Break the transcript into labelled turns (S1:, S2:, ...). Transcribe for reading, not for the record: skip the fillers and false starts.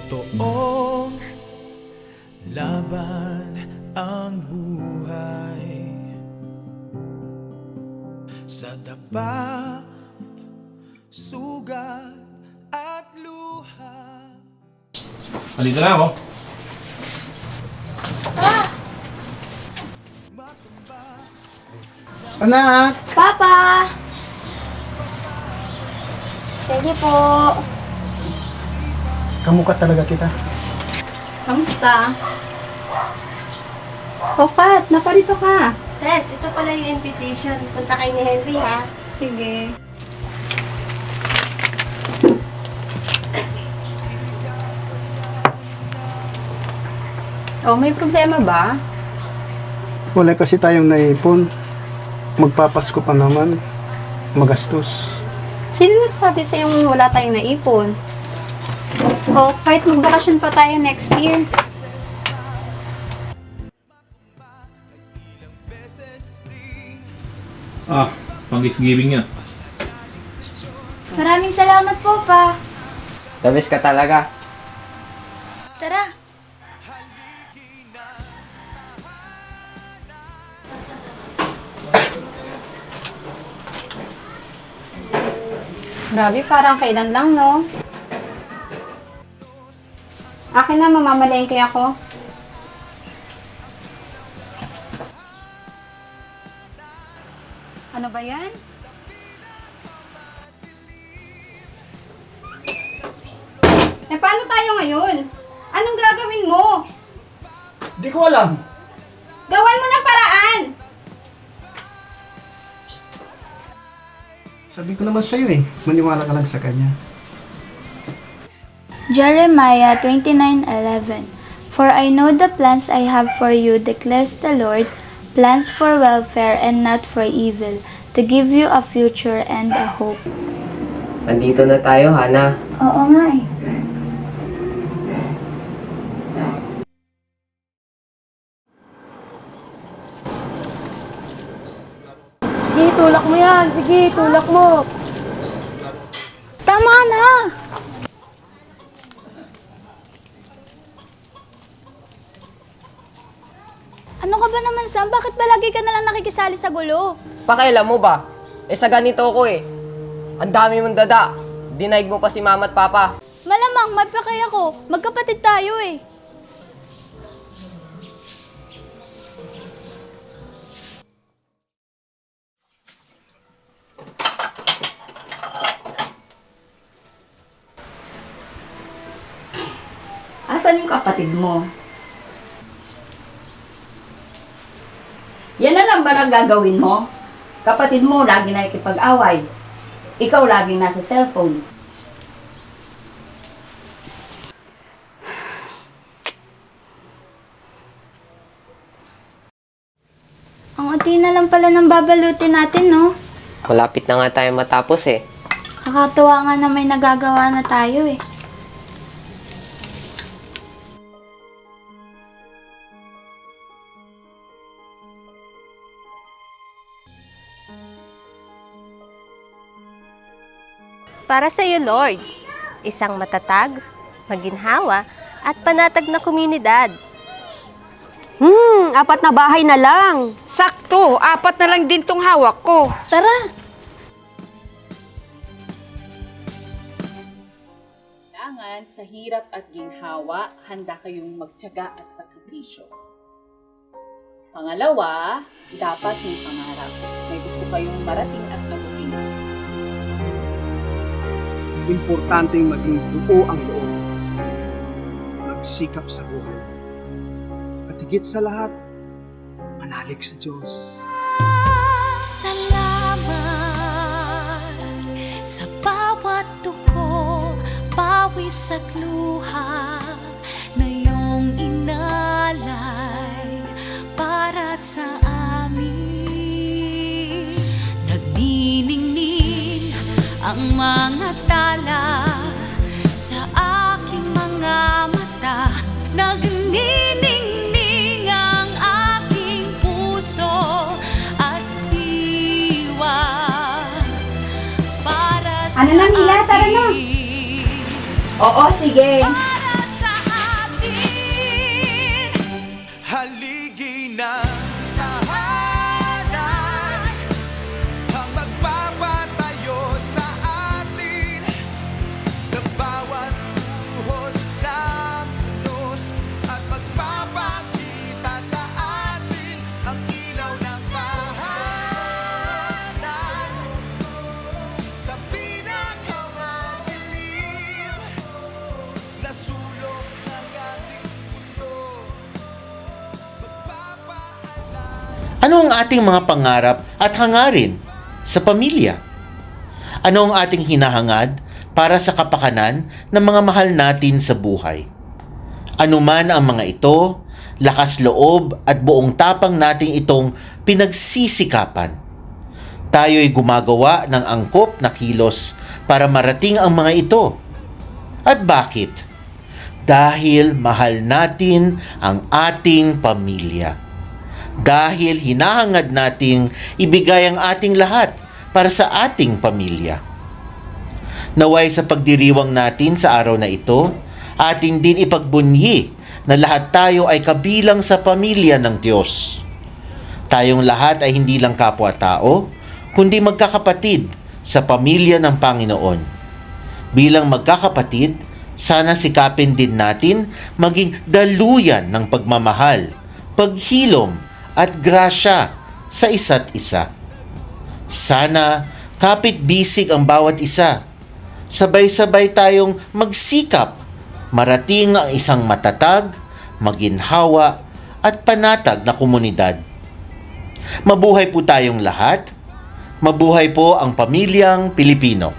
S1: totoong laban ang buhay. Sa dapa, sugat at luha.
S2: Andito na ako.
S3: Anak!
S4: Papa! Thank you po.
S3: Kamukha talaga kita.
S4: Kamusta? Pat, naparito ka. Tess, ito pala yung invitation. Punta kay ni Henry, ha? Sige. Oh, may problema ba?
S3: Wala kasi tayong naipon. Magpapasko pa naman. Magastos.
S4: Sino nagsabi sa yung wala tayong naipon? Oh, kahit magbakasyon pa tayo next year.
S2: Pang-gift-giving yan.
S4: Maraming salamat po, pa.
S5: The best ka talaga.
S4: Tara. Grabe, parang kailan lang, no? Akin na, mamamalengke ako. Ano ba yan? Paano tayo ngayon? Anong gagawin mo?
S3: Di ko alam.
S4: Gawan mo ng paraan!
S3: Sabi ko naman sa'yo eh. Maniwala ka lang sa kanya.
S6: Jeremiah 29:11. For I know the plans I have for you, declares the Lord, plans for welfare and not for evil, to give you a future and a hope.
S5: Nandito na tayo, Hana.
S6: Oo nga eh.
S4: Sige, tulak mo yan. Sige, tulak mo.
S6: Tama na! Ano ka ba naman, Sam? Bakit ba lagi ka nalang nakikisali sa gulo?
S5: Pakailan mo ba? Sa ganito ko eh. Ang dami mong dada. Dinaig mo pa si mama at papa.
S6: Malamang, mapakay ako. Magkapatid tayo eh.
S7: Asan yung kapatid mo? Yan na lang ba ang gagawin mo? Kapatid mo lagi nakikipag-away. Ikaw laging nasa cellphone.
S6: Ang unti na lang pala ng babalutin natin, no?
S5: Malapit na nga tayo matapos eh.
S6: Nakakatuwa nga na may nagagawa na tayo eh.
S8: Para sa iyo, Lord, isang matatag, maginhawa, at panatag na komunidad.
S9: 4 na bahay na lang. Sakto, 4 na lang din tong hawak ko.
S6: Tara!
S10: Kailangan sa hirap at ginhawa, handa kayong magtiyaga at sakripisyo. Pangalawa, dapat may pangarap. May gusto kayong marating at mabuting.
S3: Importanteng maging buo ang loob. Magsikap sa buhay. At higit sa lahat, manalig sa Diyos.
S11: Salamat sa bawat dugo, pawis at luha na iyong inalay para sa amin. Nagniningning ang mga tala sa aking mga mata. Nagniningning ang aking puso at diwa para sa
S4: Ano na, Mila? Tara na.
S7: Oo, sige.
S11: para sa
S12: Ano ang ating mga pangarap at hangarin sa pamilya? Ano ang ating hinahangad para sa kapakanan ng mga mahal natin sa buhay? Ano man ang mga ito, lakas loob at buong tapang nating itong pinagsisikapan. Tayo'y gumagawa ng angkop na kilos para marating ang mga ito. At bakit? Dahil mahal natin ang ating pamilya. Dahil hinahangad nating ibigay ang ating lahat para sa ating pamilya. Naway sa pagdiriwang natin sa araw na ito, atin din ipagbunyi na lahat tayo ay kabilang sa pamilya ng Diyos. Tayong lahat ay hindi lang kapwa-tao, kundi magkakapatid sa pamilya ng Panginoon. Bilang magkakapatid, sana sikapin din natin maging daluyan ng pagmamahal, paghilom at grasya sa isa't isa. Sana kapit-bisig ang bawat isa. Sabay-sabay tayong magsikap marating ang isang matatag, maginhawa at panatag na komunidad. Mabuhay po tayong lahat. Mabuhay po ang pamilyang Pilipino.